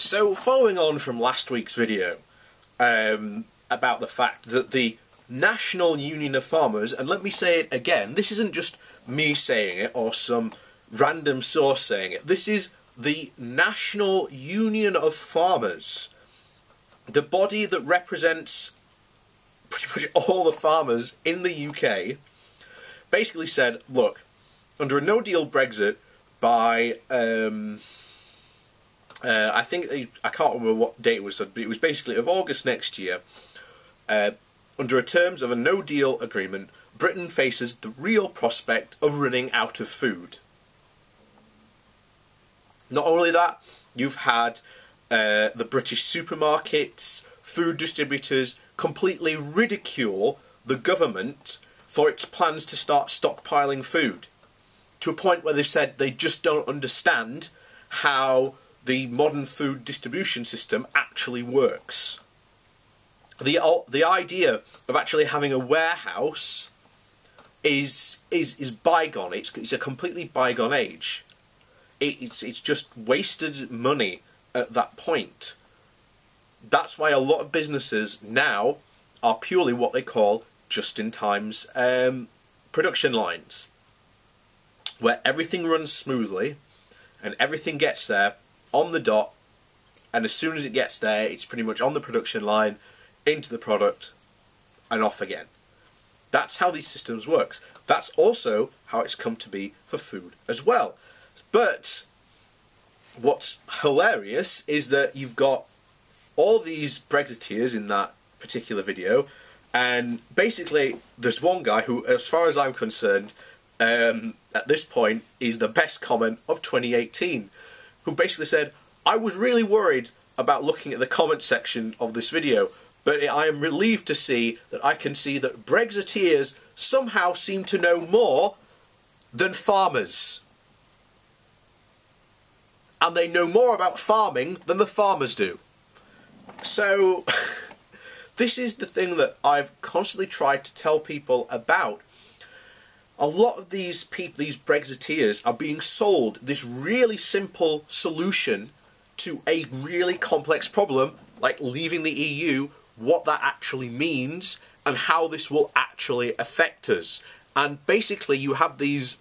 So, following on from last week's video about the fact that the National Union of Farmers, and let me say it again, this isn't just me saying it or some random source saying it, this is the National Union of Farmers, the body that represents pretty much all the farmers in the UK, basically said, look, under a no-deal Brexit by I can't remember what date it was, but it was basically of August next year. Under terms of a no-deal agreement, Britain faces the real prospect of running out of food. Not only that, you've had the British supermarkets, food distributors completely ridicule the government for its plans to start stockpiling food, to a point where they said they just don't understand how the modern food distribution system actually works. The idea of actually having a warehouse is bygone. It's a completely bygone age. It's just wasted money at that point. That's why a lot of businesses now are purely what they call just-in-times production lines, where everything runs smoothly and everything gets there on the dot, and as soon as it gets there, it's pretty much on the production line, into the product, and off again. That's how these systems work. That's also how it's come to be for food as well. But what's hilarious is that you've got all these Brexiteers in that particular video, and basically there's one guy who, as far as I'm concerned, at this point is the best comment of 2018, who basically said, I was really worried about looking at the comment section of this video, but I am relieved to see that I can see that Brexiteers somehow seem to know more than farmers. And they know more about farming than the farmers do. So, this is the thing that I've constantly tried to tell people about. A lot of these Brexiteers are being sold this really simple solution to a really complex problem, like leaving the EU, what that actually means, and how this will actually affect us. And basically you have these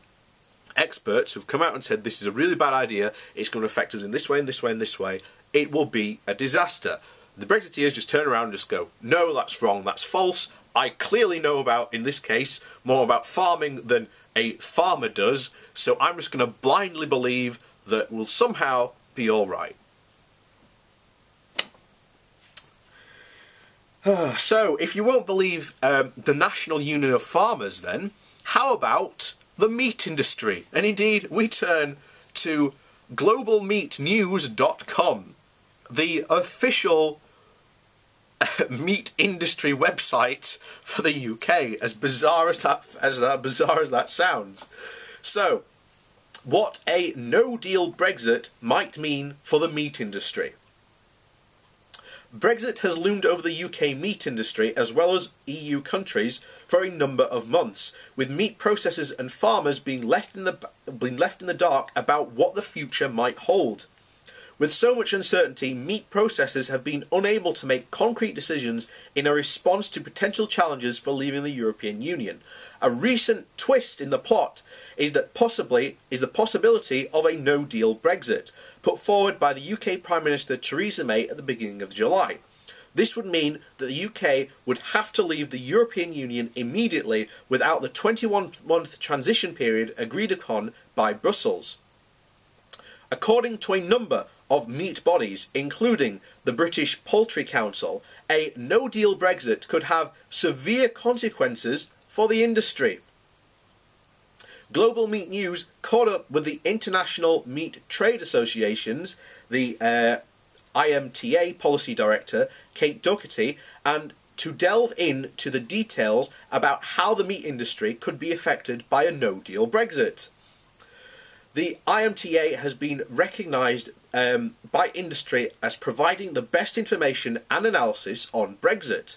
experts who've come out and said this is a really bad idea, it's going to affect us in this way, and this way, and this way, it will be a disaster. The Brexiteers just turn around and just go, no, that's wrong, that's false, I clearly know about, in this case, more about farming than a farmer does, so I'm just going to blindly believe that we'll somehow be alright. So, if you won't believe the National Union of Farmers then, how about the meat industry? And indeed, we turn to globalmeatnews.com, the official meat industry website for the UK, as bizarre as that sounds. So, what a no-deal Brexit might mean for the meat industry. Brexit has loomed over the UK meat industry as well as EU countries for a number of months, with meat processors and farmers being left in the dark about what the future might hold. With so much uncertainty, meat processors have been unable to make concrete decisions in a response to potential challenges for leaving the European Union. A recent twist in the plot is the possibility of a no-deal Brexit, put forward by the UK Prime Minister Theresa May at the beginning of July. This would mean that the UK would have to leave the European Union immediately without the 21-month transition period agreed upon by Brussels. According to a number of meat bodies, including the British Poultry Council, a no-deal Brexit could have severe consequences for the industry. Global Meat News caught up with the International Meat Trade Associations, the IMTA Policy Director, Kate Doherty, and to delve into the details about how the meat industry could be affected by a no-deal Brexit. The IMTA has been recognised by industry as providing the best information and analysis on Brexit.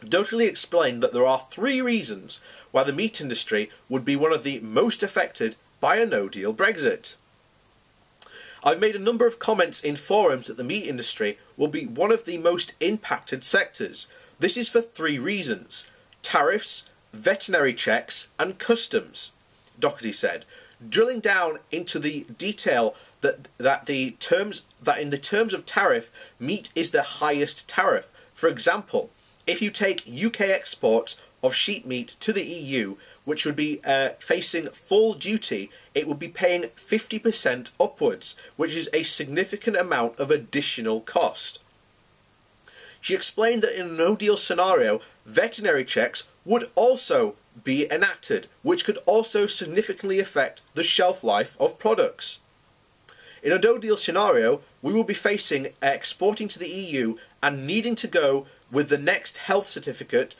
Doherty explained that there are 3 reasons why the meat industry would be one of the most affected by a no-deal Brexit. I've made a number of comments in forums that the meat industry will be one of the most impacted sectors. This is for 3 reasons: tariffs, veterinary checks and customs, Doherty said, drilling down into the detail that in the terms of tariff, meat is the highest tariff. For example, if you take UK exports of sheep meat to the EU, which would be facing full duty, it would be paying 50% upwards, which is a significant amount of additional cost. She explained that in a no-deal scenario, veterinary checks would also be enacted, which could also significantly affect the shelf life of products. In a no-deal scenario, we will be facing exporting to the EU and needing to go with the next health certificate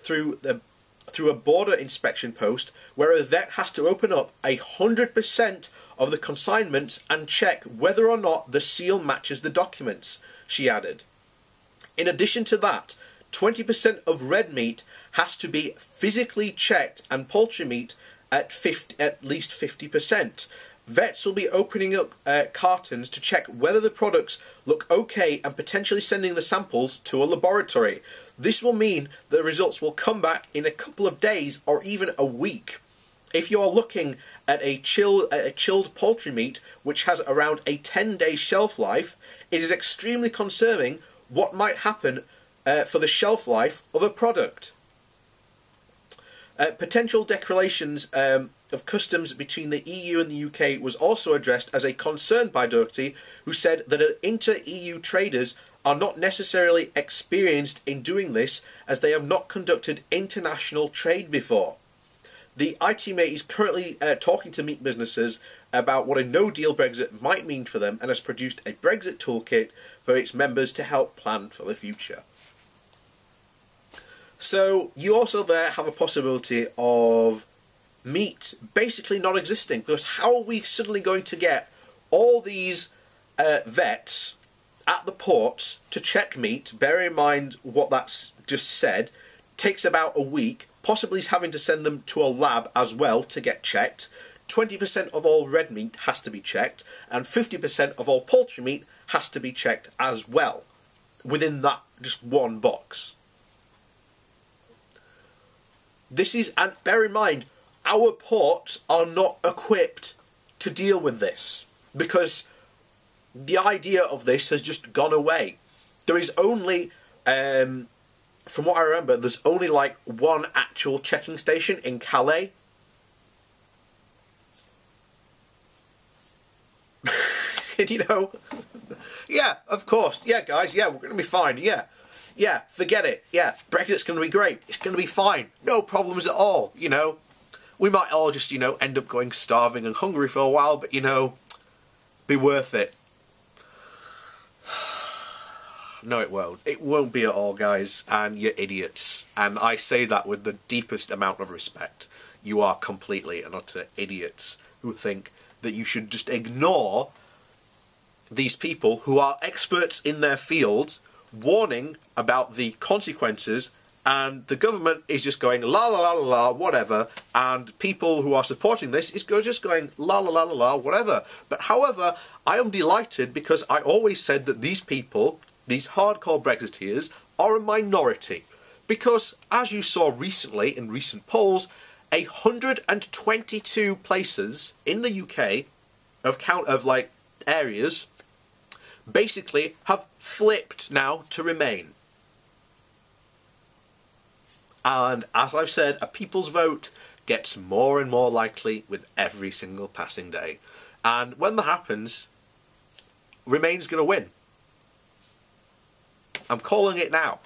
through a border inspection post, where a vet has to open up 100% of the consignments and check whether or not the seal matches the documents, she added. In addition to that, 20% of red meat has to be physically checked and poultry meat at least 50%. Vets will be opening up cartons to check whether the products look okay and potentially sending the samples to a laboratory. This will mean the results will come back in a couple of days or even a week. If you are looking at a chilled poultry meat which has around a 10-day shelf life, it is extremely concerning what might happen for the shelf life of a product. Potential declarations of customs between the EU and the UK was also addressed as a concern by Doherty, who said that inter-EU traders are not necessarily experienced in doing this, as they have not conducted international trade before. The ITMA is currently talking to meat businesses about what a no-deal Brexit might mean for them, and has produced a Brexit toolkit for its members to help plan for the future. So you also there have a possibility of meat basically not existing, because how are we suddenly going to get all these vets at the ports to check meat? Bear in mind what that's just said, takes about a week, possibly having to send them to a lab as well to get checked. 20% of all red meat has to be checked, and 50% of all poultry meat has to be checked as well, within that just one box. This is, and bear in mind, our ports are not equipped to deal with this, because the idea of this has just gone away. There is only, from what I remember, there's only like one actual checking station in Calais. And you know, yeah, of course, yeah guys, yeah, we're going to be fine, yeah, forget it, yeah, Brexit's going to be great, it's going to be fine, no problems at all, you know. We might all just, you know, end up going starving and hungry for a while, but, you know, be worth it. No, it won't. It won't be at all, guys, and you're idiots. And I say that with the deepest amount of respect. You are completely and utter idiots who think that you should just ignore these people who are experts in their field warning about the consequences, and the government is just going la la la la la whatever, and people who are supporting this is just going la la la la la whatever. But however, I am delighted, because I always said that these people, these hardcore Brexiteers, are a minority, because as you saw recently in recent polls, 122 places in the UK of like areas basically have flipped now to Remain. And as I've said, a people's vote gets more and more likely with every single passing day. And when that happens, Remain's going to win. I'm calling it now.